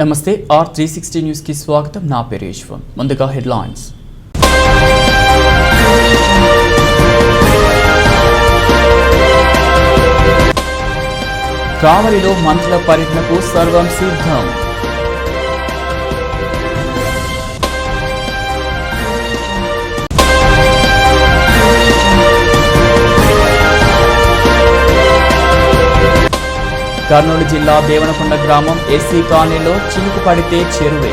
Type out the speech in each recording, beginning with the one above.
నమస్తే R360 news కి స్వాగతం. నా పేరు ఈశ్వర్. ముందుగా హెడ్లైన్స్. కావలిలో మంత్రుల పర్యటనకు సర్వం సిద్ధం. కర్నూలు జిల్లా దేవనకొండ గ్రామం ఎస్సీ కాలనీలో చినుకు పడితే చెరువే.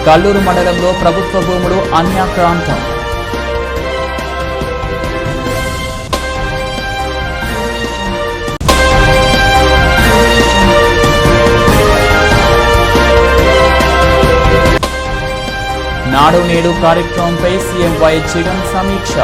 కల్లూరు మండలంలో ప్రభుత్వ భూములు అన్యాక్రాంతం. నాడు నేడు కార్యక్రమంపై సీఎం వైఎస్ జగన్ సమీక్ష.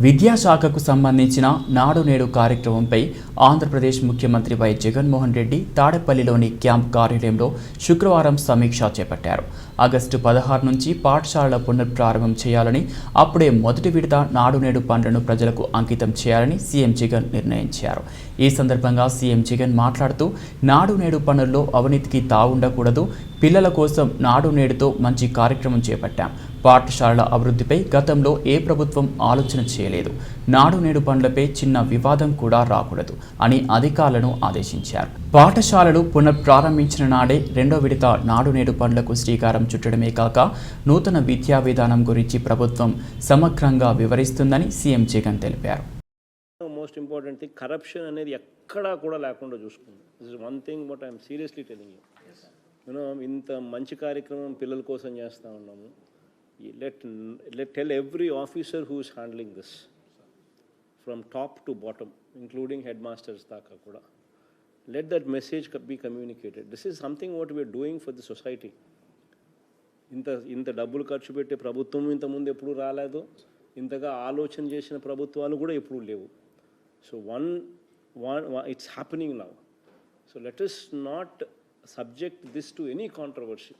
విద్యాశాఖకు సంబంధించిన నాడు నేడు కార్యక్రమంపై ఆంధ్రప్రదేశ్ ముఖ్యమంత్రి వైఎస్ జగన్మోహన్ రెడ్డి తాడేపల్లిలోని క్యాంప్ కార్యాలయంలో శుక్రవారం సమీక్ష చేపట్టారు. ఆగస్టు 16 నుంచి పాఠశాలల పునఃప్రారంభం చేయాలని, అప్పుడే మొదటి విడత నాడు నేడు పనులను ప్రజలకు అంకితం చేయాలని సీఎం జగన్ నిర్ణయించారు. ఈ సందర్భంగా సీఎం జగన్ మాట్లాడుతూ, నాడు నేడు పనుల్లో అవినీతికి తావుండకూడదు, పిల్లల కోసం నాడు నేడుతో మంచి కార్యక్రమం చేపట్టాం. పాఠశాలల అభివృద్ధిపై గతంలో ఏ ప్రభుత్వం ఆలోచన చేయలేదు. నాడు నేడు పనులపై చిన్న వివాదం కూడా రాకూడదు అని అధికారులను ఆదేశించారు. పాఠశాలలు పునఃప్రారంభించిన నాడే రెండో విడత నాడు నేడు పనులకు శ్రీకారం చుట్టడమే కాక నూతన విద్యా విధానం గురించి ప్రభుత్వం సమగ్రంగా వివరిస్తుందని సీఎం జగన్ తెలిపారు. మోస్ట్ ఇంపార్టెంట్ థింగ్, కరప్షన్ అనేది ఎక్కడా కూడా లేకుండా చూసుకుంది. This is one thing but I'm seriously telling you. ఇంత మంచి కార్యక్రమం పిల్లల కోసం చేస్తూ ఉన్నాము. Tell every officer who is handling this, from top to bottom, including headmasters daaka kuda, let that message be communicated. This is something what we are doing for the society. ఇంత డబ్బులు ఖర్చు పెట్టే ప్రభుత్వం ఇంత ముందు ఎప్పుడు రాలేదు, ఇంతగా ఆలోచన చేసిన ప్రభుత్వాలు కూడా ఎప్పుడు లేవు. So it's happening now. So let us not subject this to any controversy.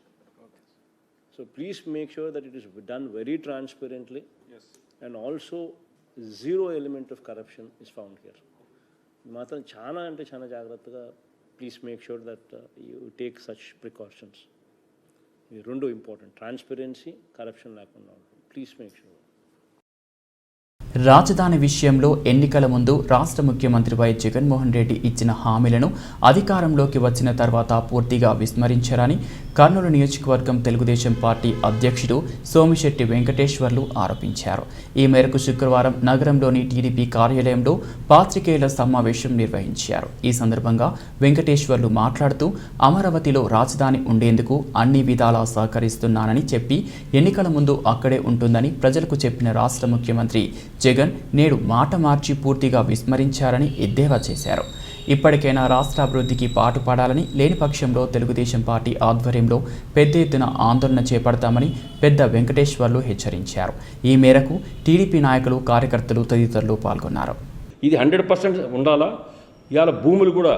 So please make sure that it is done very transparently. Yes. And also zero element of corruption is found here. Matram chana ante chana jagrattaga please make sure that you take such precautions. These rendu important, transparency, corruption lekunda. Please make sure. రాజధాని విషయంలో ఎన్నికల ముందు రాష్ట్ర ముఖ్యమంత్రి YS Jaganmohan Reddy ఇచ్చిన హామీలను అధికారంలోకి వచ్చిన తర్వాత పూర్తిగా విస్మరించారని కర్నూలు నియోజకవర్గం తెలుగుదేశం పార్టీ అధ్యక్షుడు సోమిశెట్టి వెంకటేశ్వర్లు ఆరోపించారు. ఈ మేరకు శుక్రవారం నగరంలోని టీడీపీ కార్యాలయంలో పాత్రికేయుల సమావేశం నిర్వహించారు. ఈ సందర్భంగా వెంకటేశ్వర్లు మాట్లాడుతూ, అమరావతిలో రాజధాని ఉండేందుకు అన్ని విధాలా సహకరిస్తున్నానని చెప్పి ఎన్నికల ముందు అక్కడే ఉంటుందని ప్రజలకు చెప్పిన రాష్ట్ర ముఖ్యమంత్రి జగన్ నేడు మాట మార్చి పూర్తిగా విస్మరించారని ఎద్దేవా చేశారు. ఇప్పటికైనా రాష్ట్ర అభివృద్ధికి పాటుపడాలని, లేని పక్షంలో తెలుగుదేశం పార్టీ ఆధ్వర్యంలో పెద్ద ఎత్తున ఆందోళన చేపడతామని పెద్ద వెంకటేశ్వర్లు హెచ్చరించారు. ఈ మేరకు టీడీపీ నాయకులు, కార్యకర్తలు తదితరులు పాల్గొన్నారు. ఇది 100% ఉండాలా. ఇవాళ భూములు కూడా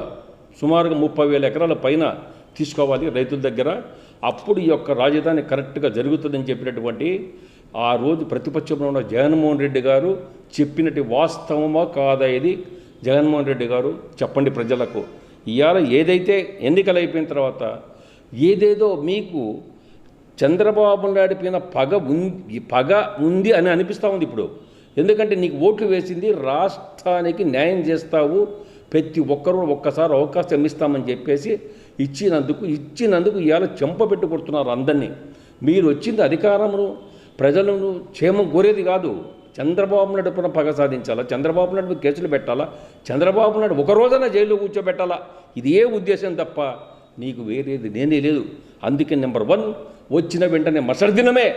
సుమారుగా 30,000 ఎకరాల పైన తీసుకోవాలి రైతుల దగ్గర. అప్పుడు ఈ యొక్క రాజధాని కరెక్ట్గా జరుగుతుందని చెప్పినటువంటి ఆ రోజు ప్రతిపక్షంలో ఉన్న జగన్మోహన్ రెడ్డి గారు చెప్పినట్టు వాస్తవమా కాదా ఇది జగన్మోహన్ రెడ్డి గారు చెప్పండి ప్రజలకు. ఇవాళ ఏదైతే ఎన్నికలు అయిపోయిన తర్వాత ఏదేదో మీకు చంద్రబాబు నాయుడు పైన పగ ఉంది అని అనిపిస్తూ ఉంది ఇప్పుడు. ఎందుకంటే నీకు ఓట్లు వేసింది రాష్ట్రానికి న్యాయం చేస్తావు, ప్రతి ఒక్కరూ ఒక్కసారి అవకాశం ఇస్తామని చెప్పేసి ఇచ్చినందుకు ఇవాళ చెంపబెట్టు కొడుతున్నారు అందరినీ. మీరు వచ్చింది అధికారమును ప్రజలను క్షేమం కోరేది కాదు. చంద్రబాబు నాయుడు పైన పగ సాధించాలా, చంద్రబాబు నాయుడు కేసులు పెట్టాలా, చంద్రబాబు నాయుడు ఒక రోజైనా జైల్లో కూర్చోబెట్టాలా, ఇది ఏ ఉద్దేశం తప్ప నీకు వేరేది నేనే లేదు. అందుకే నెంబర్ 1 వచ్చిన వెంటనే మరుసటి దినమే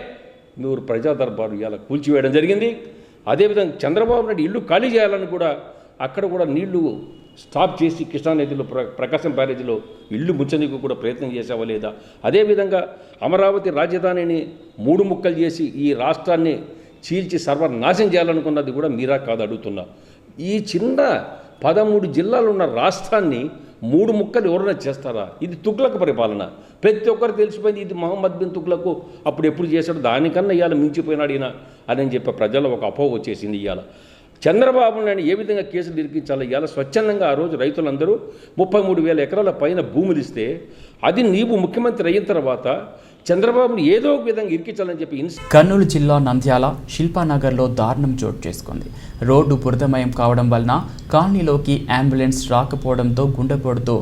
మీరు ప్రజా దర్బారు ఇవాళ కూల్చివేయడం జరిగింది. అదేవిధంగా చంద్రబాబు నాయుడు ఇల్లు ఖాళీ చేయాలని కూడా అక్కడ కూడా నీళ్లు స్టాప్ చేసి కృష్ణానదిలో ప్రకాశం బ్యారేజీలో ఇల్లు ముంచనీకి కూడా ప్రయత్నం చేసావా లేదా? అదేవిధంగా అమరావతి రాజధానిని 3 ముక్కలు చేసి ఈ రాష్ట్రాన్ని చీల్చి సర్వనాశనం చేయాలనుకున్నది కూడా మీరా కాదు అడుగుతున్నా. ఈ చిన్న 13 జిల్లాలు ఉన్న రాష్ట్రాన్ని 3 ముక్కలు ఎవరైనా చేస్తారా? ఇది తుగ్లక్ పరిపాలన. ప్రతి ఒక్కరు తెలిసిపోయింది ఇది మహమ్మద్ బిన్ తుగ్లక్ అప్పుడు ఎప్పుడు చేశాడు, దానికన్నా ఇవాళ మించిపోయినాడు ఈయన అని చెప్పి ప్రజల్లో ఒక అపోహ వచ్చేసింది. ఇవాళ చంద్రబాబు నాయుడు ఏ విధంగా కేసులు ఇరికించాలో ఇవాళ స్వచ్ఛందంగా ఆ రోజు రైతులందరూ 33,000 ఎకరాల పైన భూములు ఇస్తే అది నీవు ముఖ్యమంత్రి అయిన తర్వాత చంద్రబాబుని ఏదో ఒక విధంగా ఇరికించాలని చెప్పి కర్నూలు జిల్లా నంద్యాల శిల్పానగర్లో దారుణం చోటు చేసుకుంది. రోడ్డు బురదమయం కావడం వలన కాలనీలోకి అంబులెన్స్ రాకపోవడంతో గుండెపోటుతో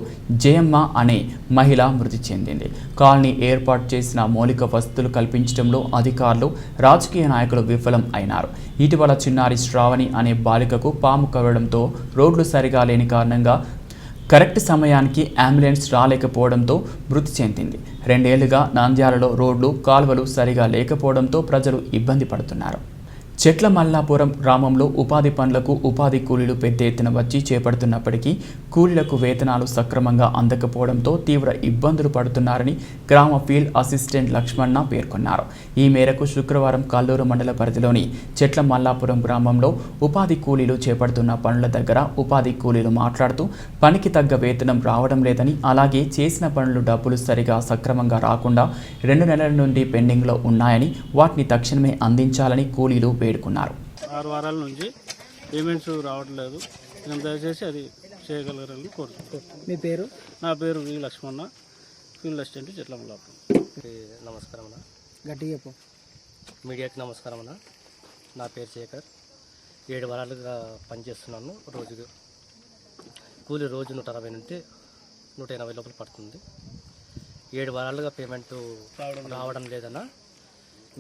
జయమ్మ అనే మహిళ మృతి చెందింది. కాలనీ ఏర్పాటు చేసిన మౌలిక వసతులు కల్పించడంలో అధికారులు, రాజకీయ నాయకులు విఫలం అయినారు. ఇటీవల చిన్నారి శ్రావణి అనే బాలికకు పాము కవ్వడంతో రోడ్లు సరిగా లేని కారణంగా కరెక్ట్ సమయానికి అంబులెన్స్ రాలేకపోవడంతో మృతి చెందింది. 2 ఏళ్లుగా నంద్యాలలో రోడ్లు, కాలువలు సరిగా లేకపోవడంతో ప్రజలు ఇబ్బంది పడుతున్నారు. చెట్ల మల్లాపురం గ్రామంలో ఉపాధి పనులకు ఉపాధి కూలీలు పెద్ద ఎత్తున వచ్చి చేపడుతున్నప్పటికీ కూలీలకు వేతనాలు సక్రమంగా అందకపోవడంతో తీవ్ర ఇబ్బందులు పడుతున్నారని గ్రామ ఫీల్డ్ అసిస్టెంట్ లక్ష్మణ పేర్కొన్నారు. ఈ మేరకు శుక్రవారం కల్లూరు మండల పరిధిలోని చెట్ల మల్లాపురం గ్రామంలో ఉపాధి కూలీలు చేపడుతున్న పనుల దగ్గర ఉపాధి కూలీలు మాట్లాడుతూ పనికి తగ్గ వేతనం రావడం లేదని, అలాగే చేసిన పనులు డబ్బులు సరిగా సక్రమంగా రాకుండా 2 నెలల నుండి పెండింగ్లో ఉన్నాయని, వాటిని తక్షణమే అందించాలని కూలీలు వేడుకున్నారు. 6 వారాల నుంచి పేమెంట్స్ రావట్లేదు, దయచేసి అది చేయగలరని కోరుతున్నాను. మీ పేరు? నా పేరు వి లక్ష్మణ, ఫీల్డ్ అసిస్టెంట్ చెట్ల మల్లాపురం. నమస్కారం అన్న. గట్టిగా చెప్పు. మీడియాకి నమస్కారం అన్న. నా పేరు శేఖర్. 7 వారాలుగా పనిచేస్తున్నాను. రోజుకు కూలి రోజు 160 నుండి 180 లోపల పడుతుంది. 7 వారాలుగా పేమెంట్ రావడం లేదన్న.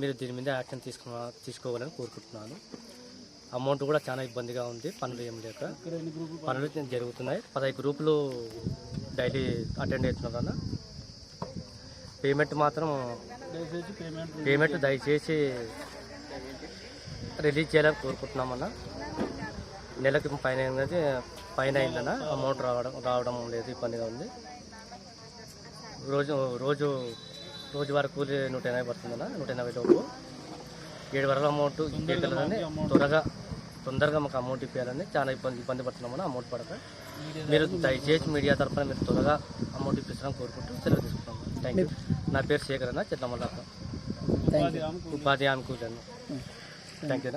మీరు దీని మీద యాక్షన్ తీసుకోవాలని కోరుకుంటున్నాను. అమౌంట్ కూడా చాలా ఇబ్బందిగా ఉంది, పనులు ఏం లేక. పనులు జరుగుతున్నాయి. 15 గ్రూపులు డైలీ అటెండ్ అవుతున్నారన్న. పేమెంట్ మాత్రం దయచేసి రిలీజ్ చేయాలని కోరుకుంటున్నామన్నా. నెలకి పైన అయిందన్న. అమౌంట్ రావడం లేదు, ఇబ్బందిగా ఉంది. రోజువారీ కూలి 180 పడుతుందన్న. 180 లోపు 7 వారాల అమౌంట్ ఇవ్వగలరని తొందరగా మాకు అమౌంట్ ఇప్పించాలని చాలా ఇబ్బంది పడుతున్నామని అమౌంట్ పడక. మీరు దయచేసి మీడియా తరఫున మీరు త్వరగా అమౌంట్ ఇప్పించాలని కోరుకుంటూ సెలవు తీసుకుంటాము. Thank you. నా పేరు శేఖర్ అన్న, చెట్ల మల్లాపురం. ఉపాధి హామీ కూలి అన్న. Thank you.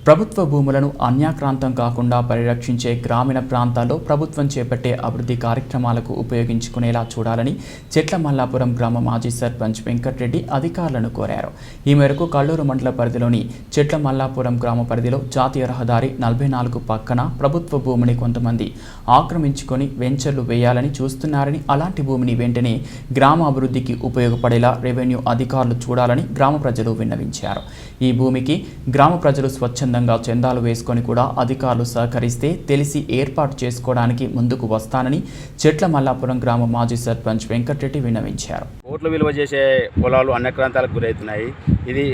ప్రభుత్వ భూములను అన్యాక్రాంతం కాకుండా పరిరక్షించే గ్రామీణ ప్రాంతాల్లో ప్రభుత్వం చేపట్టే అభివృద్ధి కార్యక్రమాలకు ఉపయోగించుకునేలా చూడాలని చెట్ల మల్లాపురం గ్రామ మాజీ సర్పంచ్ వెంకటరెడ్డి అధికారులను కోరారు. ఈ మేరకు కల్లూరు మండల పరిధిలోని చెట్ల మల్లాపురం గ్రామ పరిధిలో జాతీయ రహదారి 44 పక్కన ప్రభుత్వ భూమిని కొంతమంది ఆక్రమించుకొని వెంచర్లు వేయాలని చూస్తున్నారని, అలాంటి భూమిని వెంటనే గ్రామ అభివృద్ధికి ఉపయోగపడేలా రెవెన్యూ అధికారులు చూడాలని గ్రామ ప్రజలు విన్నవించారు. ఈ భూమికి గ్రామ ప్రజలు స్వచ్ఛందంగా చందాలు వేసుకొని కూడా అధికారులు సహకరిస్తే తెలిసి ఏర్పాటు చేసుకోవడానికి ముందుకు వస్తానని చెట్ల మల్లాపురం గ్రామ మాజీ సర్పంచ్ వెంకటరెడ్డి విన్నవించారు. కోట్ల విలువ చేసే పొలాలు అన్యక్రాంతాలకు గురవుతున్నాయి. ఇది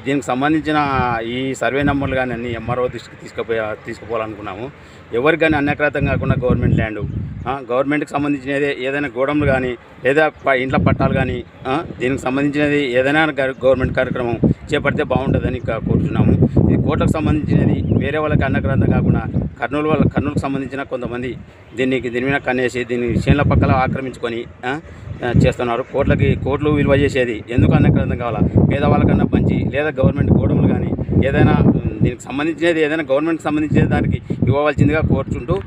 దీనికి సంబంధించిన ఈ సర్వే నెంబర్లు కానీ అన్ని ఎంఆర్ఓ దృష్టికి తీసుకుపోవాలనుకున్నాము. ఎవరికి కానీ అన్యక్రాంతం కాకుండా గవర్నమెంట్ ల్యాండ్, గవర్నమెంట్కి సంబంధించినది ఏదైనా గోడౌన్లు కానీ లేదా ఇంట్ల పట్టాలు కానీ దీనికి సంబంధించినది ఏదైనా గవర్నమెంట్ కార్యక్రమం చేపడితే బాగుంటుందని కోరుతున్నాము. ఇది కోట్లకు సంబంధించినది వేరే వాళ్ళకి అన్యక్రాంతం కాకుండా కర్నూలుకు సంబంధించిన కొంతమంది దీని మీద కన్నేసి దీన్ని చేనుల పక్కల ఆక్రమించుకొని చేస్తున్నారు. కోట్లు విలువ చేసేది ఎందుకు అన్యక్రాంతం కావాలా? పేదవాళ్ళకన్నా మంచి లేదా గవర్నమెంట్ గోడౌన్లు కానీ ఏదైనా దీనికి సంబంధించినది ఏదైనా గవర్నమెంట్కి సంబంధించినది దానికి ఇవ్వవలసిందిగా కోరుచుంటూ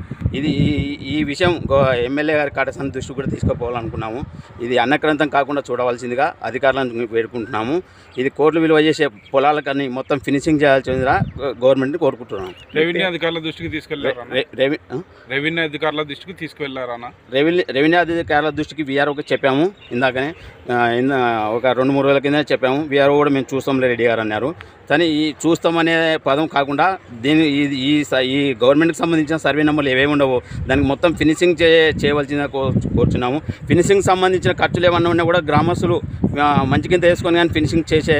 ఈ విషయం ఎమ్మెల్యే గారి కాటసాని దృష్టికి కూడా తీసుకుపోవాలనుకున్నాము. ఇది అన్యక్రాంతం కాకుండా చూడవలసిందిగా అధికారులను వేడుకుంటున్నాము. ఇది కోట్లు విలువ చేసే పొలాలకన్నీ మొత్తం ఫినిషింగ్ చేయాల్సిందిగా గవర్నమెంట్ని కోరుకుంటున్నాము. రెవెన్యూ అధికారుల దృష్టికి తీసుకెళ్లారా? రెవెన్యూ అధికారుల దృష్టికి వీఆర్ఓకి చెప్పాము. ఇందాకనే ఒక 2-3 రోజుల కింద చెప్పాము. వీఆర్ఓ కూడా మేము చూస్తాంలే రెడ్డి గారు అన్నారు. కానీ ఈ చూస్తామనే పదం కాకుండా ఈ గవర్నమెంట్కి సంబంధించిన సర్వే నెంబర్లు ఏవేమి ఉండవో దానికి మొత్తం ఫినిషింగ్ చేయవలసిందిగా కోరుచున్నాము. ఫినిషింగ్ సంబంధించిన ఖర్చులు ఏమన్నా ఉన్నా కూడా గ్రామస్తులు మంచి కింద వేసుకొని కానీ ఫినిషింగ్ చేసే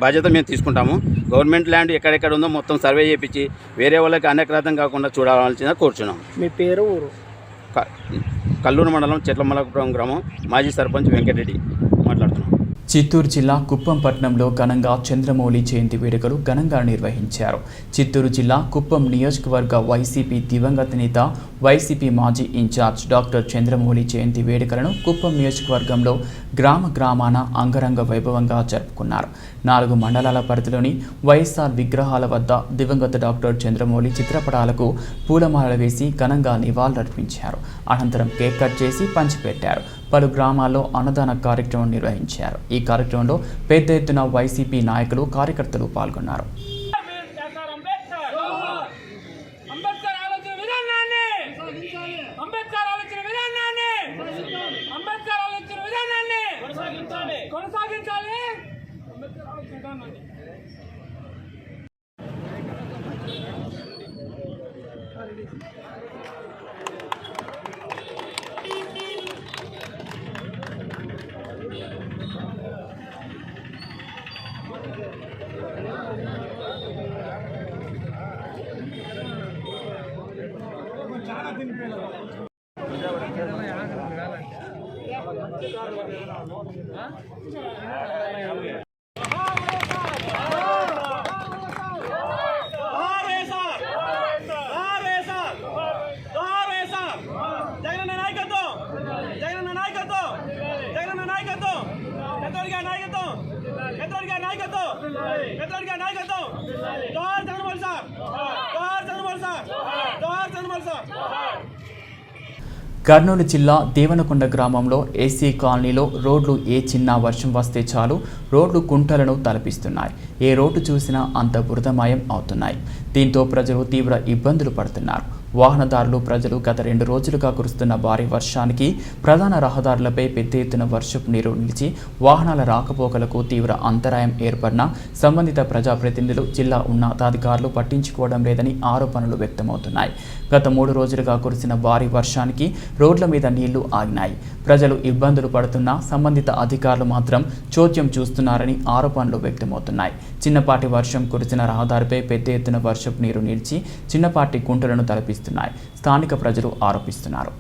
బాధ్యత మేము తీసుకుంటాము. గవర్నమెంట్ ల్యాండ్ ఎక్కడెక్కడ ఉందో మొత్తం సర్వే చేయించి వేరే వాళ్ళకి అన్యక్రాంతం కాకుండా చూడాల్సిందిగా కోరుచున్నాము. మీ పేరు, ఊరు? కల్లూరు మండలం చెట్ల మల్లాపురం గ్రామం మాజీ సర్పంచ్ వెంకటరెడ్డి మాట్లాడుతున్నాం. చిత్తూరు జిల్లా కుప్పం పట్టణంలో ఘనంగా చంద్రమౌళి జయంతి వేడుకలు ఘనంగా నిర్వహించారు. చిత్తూరు జిల్లా కుప్పం నియోజకవర్గ వైసీపీ దివంగత నేత వైసీపీ మాజీ ఇన్ఛార్జ్ డాక్టర్ చంద్రమౌళి జయంతి వేడుకలను కుప్పం నియోజకవర్గంలో గ్రామాన అంగరంగ వైభవంగా జరుపుకున్నారు. 4 మండలాల పరిధిలోని వైఎస్ఆర్ విగ్రహాల వద్ద దివంగత డాక్టర్ చంద్రమౌళి చిత్రపటాలకు పూలమాలలు వేసి ఘనంగా నివాళులర్పించారు. అనంతరం కేక్ కట్ చేసి పంచిపెట్టారు. పలు గ్రామాల్లో అన్నదాన కార్యక్రమం నిర్వహించారు. ఈ కార్యక్రమంలో పెద్ద ఎత్తున వైసీపీ నాయకులు, కార్యకర్తలు పాల్గొన్నారు. కర్నూలు జిల్లా దేవనకొండ గ్రామంలో ఏసీ కాలనీలో రోడ్లు ఏ చిన్న వర్షం వస్తే చాలు రోడ్లు కుంటలను తలపిస్తున్నాయి. ఏ రోడ్డు చూసినా అంత బురదమయం అవుతున్నాయి. దీంతో ప్రజలు తీవ్ర ఇబ్బందులు పడుతున్నారు. వాహనదారులు, ప్రజలు గత 2 రోజులుగా కురుస్తున్న భారీ వర్షానికి ప్రధాన రహదారులపై పెద్ద ఎత్తున వర్షపు నీరు నిలిచి వాహనాల రాకపోకలకు తీవ్ర అంతరాయం ఏర్పడినా సంబంధిత ప్రజాప్రతినిధులు, జిల్లా ఉన్నతాధికారులు పట్టించుకోవడం లేదని ఆరోపణలు వ్యక్తమవుతున్నాయి. గత 3 రోజులుగా కురిసిన భారీ వర్షానికి రోడ్ల మీద నీళ్లు ఆగినాయి. ప్రజలు ఇబ్బందులు పడుతున్నా సంబంధిత అధికారులు మాత్రం చోద్యం చూస్తున్నారని ఆరోపణలు వ్యక్తమవుతున్నాయి. చిన్నపాటి వర్షం కురిసిన రహదారిపై పెద్ద ఎత్తున వర్షపు నీరు నిలిచి చిన్నపాటి గుంటలను తలపిస్తున్నాయి. స్థానిక ప్రజలు ఆరోపిస్తున్నారు.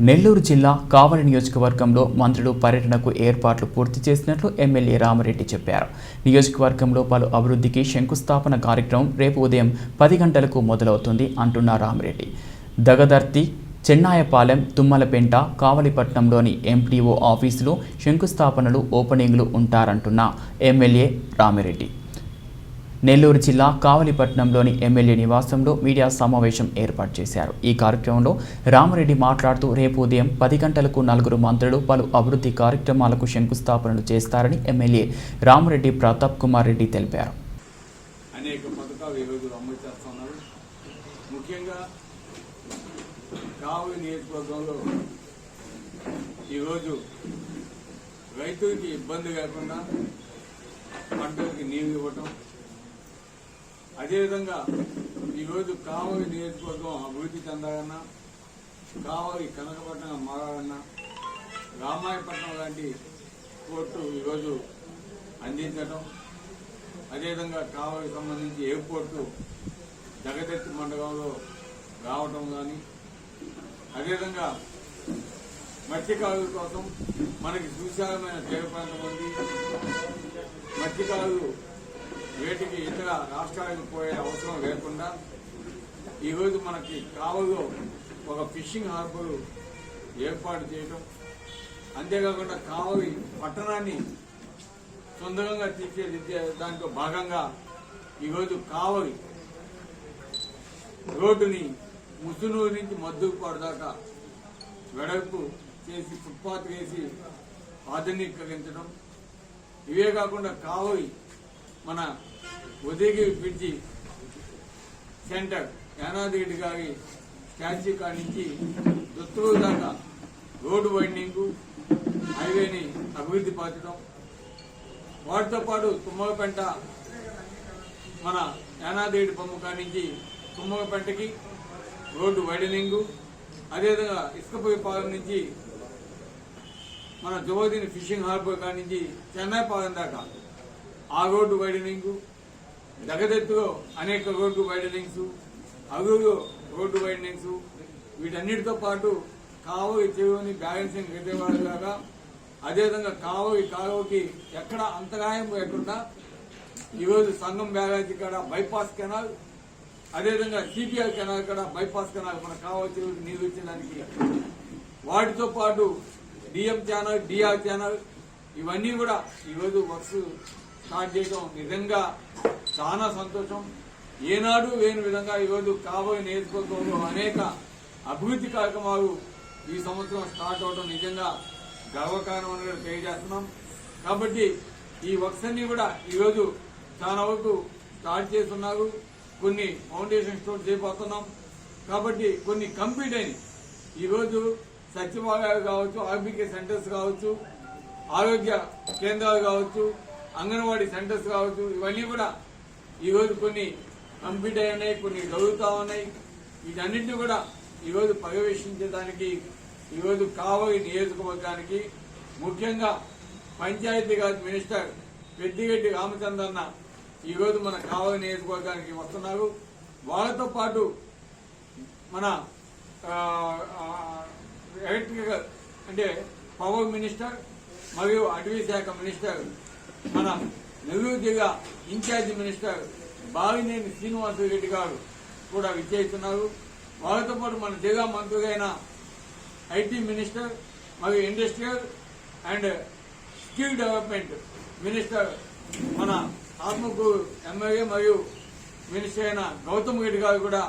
నెల్లూరు జిల్లా కావలి నియోజకవర్గంలో మంత్రులు పర్యటనకు ఏర్పాట్లు పూర్తి చేసినట్లు ఎమ్మెల్యే రామరెడ్డి చెప్పారు. నియోజకవర్గంలో పలు అభివృద్ధికి శంకుస్థాపన కార్యక్రమం రేపు ఉదయం 10 గంటలకు మొదలవుతుంది అంటున్న రామరెడ్డి. దగదర్తి, చెన్నాయపాలెం, తుమ్మలపెంట, కావలిపట్నంలోని ఎంపీఓ ఆఫీసులు శంకుస్థాపనలు, ఓపెనింగ్లు ఉంటారంటున్న ఎమ్మెల్యే రామిరెడ్డి. నెల్లూరు జిల్లా కావలిపట్నంలోని ఎమ్మెల్యే నివాసంలో మీడియా సమావేశం ఏర్పాటు చేశారు. ఈ కార్యక్రమంలో రామరెడ్డి మాట్లాడుతూ రేపు ఉదయం 10 గంటలకు 4 మంత్రులు పలు అభివృద్ధి కార్యక్రమాలకు శంకుస్థాపనలు చేస్తారని ఎమ్మెల్యే రామరెడ్డి ప్రతాప్ కుమార్ రెడ్డి తెలిపారు. అనేక పథకాలు ఈరోజు అమలు చేస్తున్నారు. ముఖ్యంగా కావలి నియోజకవర్గంలో ఈరోజు రైతులకి ఇబ్బంది లేకుండా పంటలకి నీరు ఇవ్వటం, అదేవిధంగా ఈరోజు కావలి నియోజకవర్గం అభివృద్ధి చెందాలన్నా, కావలి కనకపట్నం మారాలన్నా, రామాయపట్నం లాంటి పోర్టు ఈరోజు అందించడం, అదేవిధంగా కావలికి సంబంధించి ఎయిర్పోర్టు జగదత్తి మండలంలో రావటం కానీ, అదేవిధంగా మత్స్యకారుల కోసం మనకి సువిశాలమైన తీర ప్రాంతం ఉంది. మత్స్యకారులు వేటికి ఇతర రాష్ట్రాలకు పోయే అవసరం లేకుండా ఈరోజు మనకి కావలిలో ఒక ఫిషింగ్ హార్బర్ ఏర్పాటు చేయడం, అంతేకాకుండా కావలి పట్టణాన్ని సుందరంగా తీర్చిదిద్దే దాంట్లో భాగంగా ఈరోజు కావలి రోడ్డుని ముసునూరు నుంచి మద్దుపాడు దాకా వెడల్పు చేసి ఫుట్పాత్ వేసి ఆధునీకరించడం, ఇవే కాకుండా కావలి మన ఉదయగిరి బ్రిడ్జి సెంటర్ యానాదిరెడ్డి గారి స్టాచ్యూ కాడి నుంచి దుత్తూరు దాకా రోడ్డు వైండింగు, హైవేని అభివృద్ధి పరచడం, వాటితో పాటు తుమ్మలపెంట మన యానాదేడి పంపు నుంచి తుమ్మగపేటకి రోడ్డు వైడనింగు, అదేవిధంగా ఇసుకపై పాలెం నుంచి మన జోదిని ఫిషింగ్ హార్బర్ కాడి నుంచి చెన్నై పాలెం దాకా ఆ రోడ్డు వైడనింగు, దగదెత్తులో అనేక road widenings, Aguru road widenings, వీటన్నిటితో పాటు కావలి చెరువుని బ్యాలెన్సింగ్ రిజర్వాయర్లాగా, అదేవిధంగా కావలి కాలువకి ఎక్కడ అంతరాయం లేకుండా ఈరోజు సంగం బ్యారేజీ కాడ బైపాస్ కెనాల్, అదేవిధంగా సిపిఆర్ కెనాల్ కాడ బైపాస్ కెనాల్ మన కావలి చెరువుకి నీరు వచ్చేదానికి, వాటితో పాటు డిఎం ఛానల్, డిఆర్ ఛానల్, ఇవన్నీ కూడా ఈరోజు వర్క్స్ స్టార్ట్ చేయడం నిజంగా చాలా సంతోషం. ఏనాడు లేని విధంగా ఈరోజు కావలి నియోజకవర్గంలో అనేక అభివృద్ధి కార్యక్రమాలు ఈ సంవత్సరం స్టార్ట్ అవడం నిజంగా గర్వకారణం తెలియజేస్తున్నాం. కాబట్టి ఈ వర్క్స్ అన్ని కూడా ఈరోజు చాలా వరకు స్టార్ట్ చేస్తున్నారు. కొన్ని ఫౌండేషన్ స్టోన్ చేయబోతున్నాం. కాబట్టి కొన్ని కంప్లీట్ అయినాయి. ఈరోజు సచివాలయాలు కావచ్చు, ఆర్బీకే సెంటర్స్ కావచ్చు, ఆరోగ్య కేంద్రాలు కావచ్చు, అంగన్వాడీ సెంటర్స్ కావచ్చు, ఇవన్నీ కూడా ఈరోజు కొన్ని కంప్లీట్ అయి ఉన్నాయి, కొన్ని జరుగుతూ ఉన్నాయి. వీటన్నింటినీ కూడా ఈరోజు పర్యవేక్షించడానికి ఈరోజు కావలి నియోజకవర్గానికి ముఖ్యంగా పంచాయతీరాజ్ మినిస్టర్ పెద్దిరెడ్డి రామచంద్రన్న ఈరోజు మన కావలి నియోజకవర్గానికి వస్తున్నారు. వాళ్ళతో పాటు మన ఎలక్ట్రికల్ అంటే పవర్ మినిస్టర్ మరియు అటవీ శాఖ మినిస్టర్, మన నెల్లూరు జిల్లా ఇన్ఛార్జి మినిస్టర్ బాలినేని శ్రీనివాసరెడ్డి గారు కూడా విచ్చేస్తున్నారు. వాళ్ళతో పాటు మన జిల్లా మంత్రులైన ఐటీ మినిస్టర్ మరియు industrial and skill development minister మన ఆత్మకూరు ఎమ్మెల్యే మరియు మినిస్టర్ అయిన గౌతమ్ రెడ్డి గారు కూడా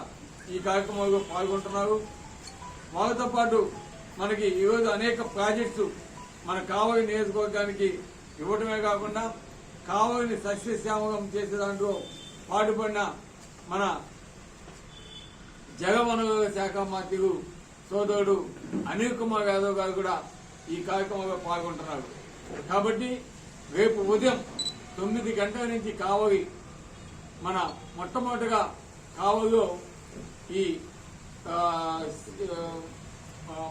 ఈ కార్యక్రమంలో పాల్గొంటున్నారు. వాళ్ళతో పాటు మనకి ఈరోజు అనేక ప్రాజెక్ట్స్ మన కావలి నియోజకవర్గానికి ఇవ్వటమే కాకుండా కావలిని సస్యశ్యామలం చేసే దాంట్లో పాటుపడిన మన జలవనరుల శాఖ మంత్రులు సోదరుడు అనిల్ కుమార్ యాదవ్ గారు కూడా ఈ కార్యక్రమంలో పాల్గొంటున్నారు. కాబట్టి రేపు ఉదయం 9 గంటల నుంచి కావలి మన మొట్టమొదటిగా కావలిలో ఈ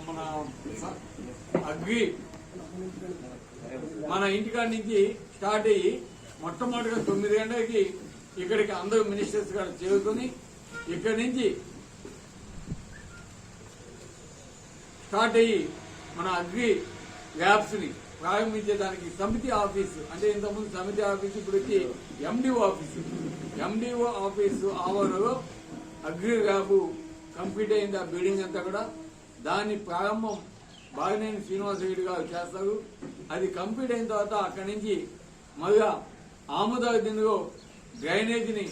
మన అగ్రి మన ఇంటికాడ నుంచి స్టార్ట్ అయ్యి మొట్టమొదటిగా 9 గంటలకి ఇక్కడికి అందరూ మినిస్టర్స్ గారు చేరుకొని ఇక్కడి నుంచి స్టార్ట్ అయ్యి మన అగ్రి ల్యాబ్స్ ని ప్రారంభించేదానికి సమితి ఆఫీసు, అంటే ఇంతకుముందు సమితి ఆఫీసు, ఇప్పుడు వచ్చి ఎండిఓ ఆఫీసు, ఎండిఓ ఆఫీసు ఆవరణలో అగ్రి ల్యాబ్ కంప్లీట్ అయింది. ఆ బిల్డింగ్ అంతా కూడా దాని ప్రారంభం బాలినేని శ్రీనివాసరెడ్డి గారు చేస్తారు. అది కంప్లీట్ అయిన తర్వాత అక్కడి నుంచి మళ్ళా ఆముదాల దిండులో డ్రైనేజీని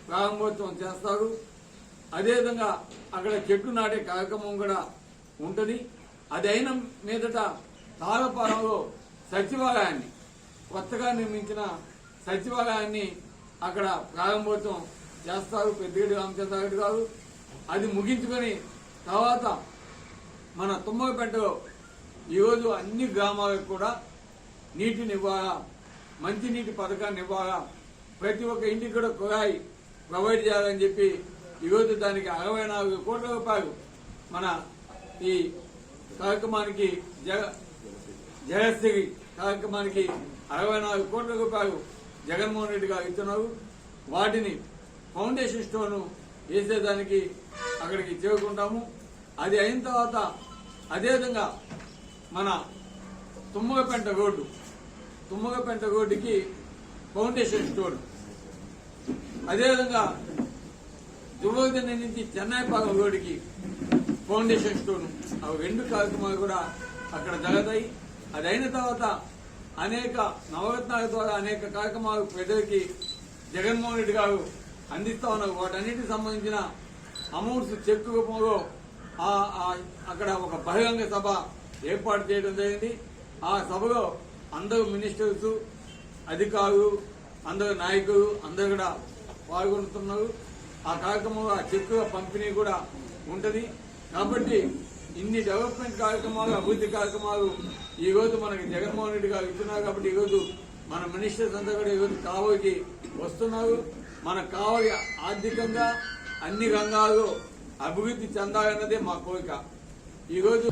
ప్రారంభోత్సవం చేస్తారు. అదేవిధంగా అక్కడ చెట్టు నాటే కార్యక్రమం కూడా ఉంటుంది. అది అయిన మీదట తాళపాలెంలో సచివాలయాన్ని, కొత్తగా నిర్మించిన సచివాలయాన్ని అక్కడ ప్రారంభోత్సవం చేస్తారు పెద్దిరెడ్డి రామచంద్రారెడ్డి గారు. అది ముగించుకొని తర్వాత మన తుమ్మగపేటలో ఈరోజు అన్ని గ్రామాలకు కూడా నీటిని ఇవ్వాలా, మంచినీటి పథకాన్ని ఇవ్వాలా, ప్రతి ఒక్క ఇంటికి కూడా కుళాయి ప్రొవైడ్ చేయాలని చెప్పి ఈరోజు దానికి 64 కోట్ల రూపాయలు మన ఈ కార్యక్రమానికి జయశ్రీ కార్యక్రమానికి 64 కోట్ల రూపాయలు జగన్మోహన్ రెడ్డి గారు ఇస్తున్నారు. వాటిని ఫౌండేషన్ స్టోన్ వేసేదానికి అక్కడికి చేరుకుంటాము. అది అయిన తర్వాత అదేవిధంగా మన తుమ్మగపేట రోడ్డుకి ఫౌండేషన్ స్టోన్, అదేవిధంగా దుర్గోధన నుంచి చెన్నైపాలెం రోడ్డుకి ఫౌండేషన్ స్టోన్, అవి 2 కార్యక్రమాలు కూడా అక్కడ జరుగుతాయి. అది అయిన తర్వాత అనేక నవరత్నాల ద్వారా అనేక కార్యక్రమాలు ప్రజలకి జగన్మోహన్ రెడ్డి గారు అందిస్తా ఉన్నారు. వాటన్నిటికి సంబంధించిన అమౌంట్స్ చెక్ రూపంలో అక్కడ ఒక బహిరంగ సభ ఏర్పాటు చేయడం జరిగింది. ఆ సభలో అందరూ మినిస్టర్స్, అధికారులు, అందరు నాయకులు అందరూ కూడా పాల్గొంటున్నారు. ఆ కార్యక్రమంలో ఆ చెక్కుల పంపిణీ కూడా ఉంటుంది. కాబట్టి ఇన్ని డెవలప్మెంట్ కార్యక్రమాలు, అభివృద్ధి కార్యక్రమాలు ఈ రోజు మనకి జగన్మోహన్ రెడ్డి గారు ఇస్తున్నారు. కాబట్టి ఈరోజు మన మినిస్టర్స్ అంతా కూడా ఈరోజు కావలికి వస్తున్నారు. మనకు కావాలి ఆర్థికంగా అన్ని రంగాల్లో అభివృద్ధి చెందాలన్నదే మా కోరిక. ఈరోజు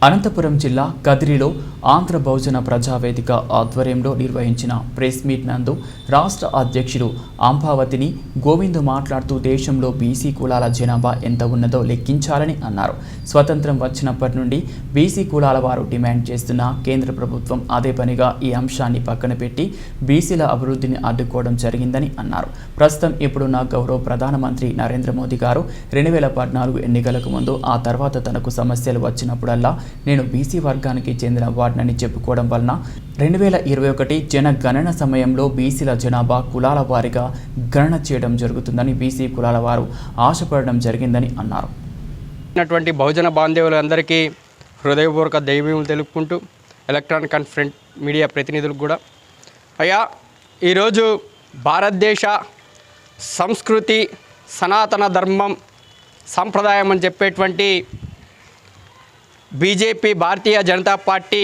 అనంతపురం జిల్లా కదిరిలో ఆంధ్ర బహుజన ప్రజావేదిక ఆధ్వర్యంలో నిర్వహించిన ప్రెస్ మీట్ నందు రాష్ట్ర అధ్యక్షుడు అంబావతిని గోవిందు మాట్లాడుతూ దేశంలో బీసీ కులాల జనాభా ఎంత ఉన్నదో లెక్కించాలని అన్నారు. స్వతంత్రం వచ్చినప్పటి నుండి బీసీ కులాల వారు డిమాండ్ చేస్తున్న కేంద్ర ప్రభుత్వం అదే పనిగా ఈ అంశాన్ని పక్కన పెట్టి బీసీల అభివృద్ధిని అడ్డుకోవడం జరిగిందని అన్నారు. ప్రస్తుతం ఇప్పుడున్న గౌరవ ప్రధానమంత్రి నరేంద్ర మోదీ గారు 2014 ఎన్నికలకు ముందు ఆ తర్వాత తనకు సమస్యలు వచ్చినప్పుడల్లా నేను బీసీ వర్గానికి చెందిన వాడినని చెప్పుకోవడం వలన 2021 జనగణన సమయంలో బీసీల జనాభా కులాల వారీగా గణన చేయడం జరుగుతుందని బీసీ కులాల వారు ఆశపడడం జరిగిందని అన్నారు. బహుజన బాంధవులందరికీ హృదయపూర్వక దైవీములు తెలుపుకుంటూ ఎలక్ట్రానిక్ అండ్ ప్రింట్ మీడియా ప్రతినిధులకు కూడా అయ్యా, ఈరోజు భారతదేశ సంస్కృతి సనాతన ధర్మం సంప్రదాయం అని చెప్పేటువంటి బీజేపీ భారతీయ జనతా పార్టీ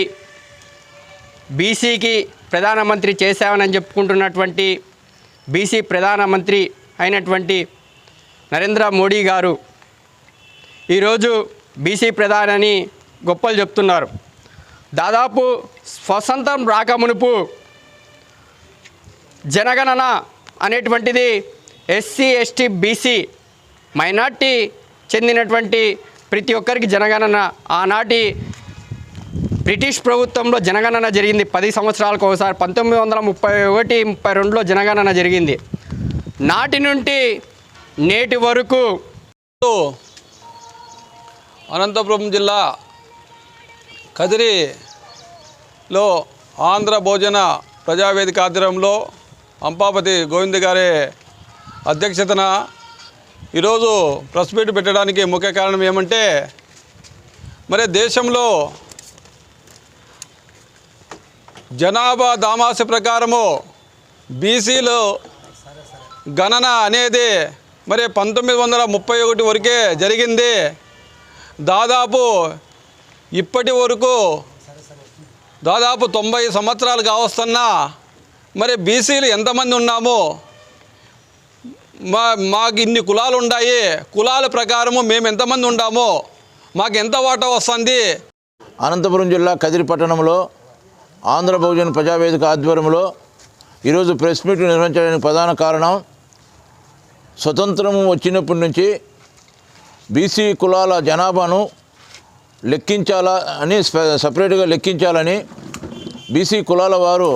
బీసీకి ప్రధానమంత్రి చేశామని చెప్పుకుంటున్నటువంటి బీసీ ప్రధానమంత్రి అయినటువంటి నరేంద్ర మోడీ గారు ఈరోజు బీసీ ప్రధాని గొప్పలు చెప్తున్నారు. దాదాపు స్వతంత్రం రాకమునుపు జనగణన అనేటువంటిది ఎస్సీ ఎస్టీ బీసీ మైనార్టీ చెందినటువంటి ప్రతి ఒక్కరికి జనగణన ఆనాటి బ్రిటిష్ ప్రభుత్వంలో జనగణన జరిగింది 10 సంవత్సరాలకు ఒకసారి. 1931-32లో జనగణన జరిగింది. నాటి నుండి నేటి వరకు అనంతపురం జిల్లా కదిరిలో ఆంధ్ర భోజన ప్రజావేదిక ఆధ్వర్యంలో అంబావతి గోవింద్ గారి అధ్యక్షతన ఈరోజు ప్రెస్ మీట్ పెట్టడానికి ముఖ్య కారణం ఏమంటే, మరి దేశంలో జనాభా దామాష ప్రకారము బీసీలో గణన అనేది మరి 1931 వరకే జరిగింది. దాదాపు ఇప్పటి వరకు దాదాపు 90 సంవత్సరాలు కావస్తున్నా మరి బీసీలు ఎంతమంది ఉన్నామో, మాకు ఇన్ని కులాలు ఉన్నాయి, కులాల ప్రకారము మేము ఎంతమంది ఉన్నామో మాకు ఎంత వాటా వస్తుంది. అనంతపురం జిల్లా కదిరి పట్టణంలో ఆంధ్ర బహుజన ప్రజావేదిక ఆధ్వర్యంలో ఈరోజు ప్రెస్ మీట్ నిర్వహించడానికి ప్రధాన కారణం, స్వతంత్రం వచ్చినప్పటి నుంచి బీసీ కులాల జనాభాను లెక్కించాలా అని సపరేట్గా లెక్కించాలని బీసీ కులాల వారు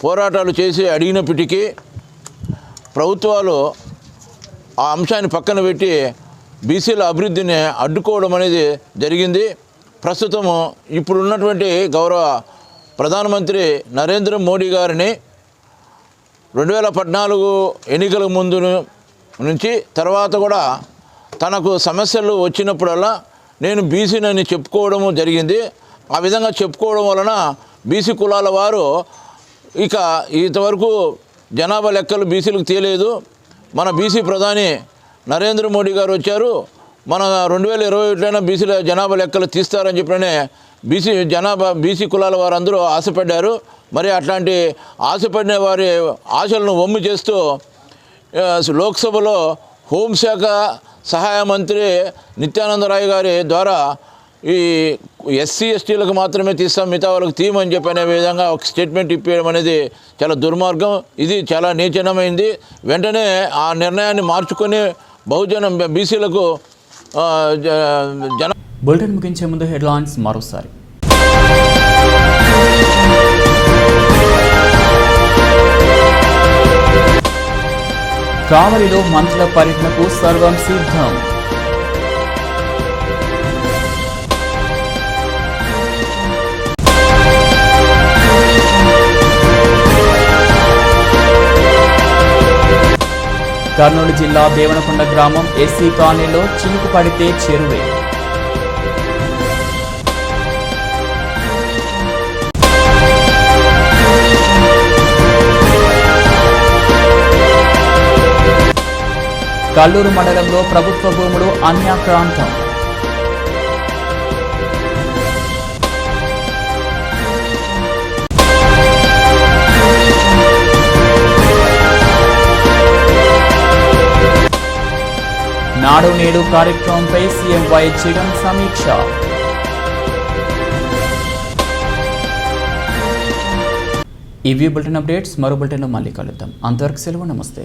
పోరాటాలు చేసి అడిగినప్పటికీ ప్రభుత్వాలు ఆ అంశాన్ని పక్కన పెట్టి బీసీల అభివృద్ధిని అడ్డుకోవడం అనేది జరిగింది. ప్రస్తుతము ఇప్పుడున్నటువంటి గౌరవ ప్రధానమంత్రి నరేంద్ర మోడీ గారిని 2014 ఎన్నికల ముందు నుంచి తర్వాత కూడా తనకు సమస్యలు వచ్చినప్పుడల్లా నేను బీసీనని చెప్పుకోవడము జరిగింది. ఆ విధంగా చెప్పుకోవడం వలన బీసీ కులాల వారు ఇక ఇంతవరకు జనాభా లెక్కలు బీసీలకు తెలియదు. మన బీసీ ప్రధాని నరేంద్ర మోడీ గారు వచ్చారు, మన 2021 బీసీల జనాభా లెక్కలు తీస్తారని చెప్పినే బీసీ కులాల వారందరూ ఆశపడ్డారు. మరి అట్లాంటి ఆశపడిన వారి ఆశలను వమ్ము చేస్తూ లోక్సభలో హోంశాఖ సహాయ మంత్రి నిత్యానంద రాయ్ గారి ద్వారా ఈ ఎస్సీ ఎస్టీలకు మాత్రమే తీస్తాం, మిగతా వాళ్ళకి తీయమని చెప్పనే విధంగా ఒక స్టేట్మెంట్ ఇప్పేయడం అనేది చాలా దుర్మార్గం. ఇది చాలా నీచనమైంది. వెంటనే ఆ నిర్ణయాన్ని మార్చుకొని బహుజన బీసీలకు బులెటిన్ ముగించే ముందు హెడ్లైన్స్ మరోసారి. కావలిలో మంత్రుల పర్యటనకు సర్వం సిద్ధం. కర్నూలు జిల్లా దేవనకొండ గ్రామం ఎస్సీ కాలనీలో చినుకు పడితే చెరువే. కల్లూరు మండలంలో ప్రభుత్వ భూములు అన్యాక్రాంతం. నాడు నేడు కార్యక్రమంపై సీఎం వైఎస్ జగన్ సమీక్ష. ఇవి బులెటిన్ అప్డేట్స్. మరో బులెటిన్లో మళ్ళీ కలుద్దాం. అంతవరకు సెలవు. నమస్తే.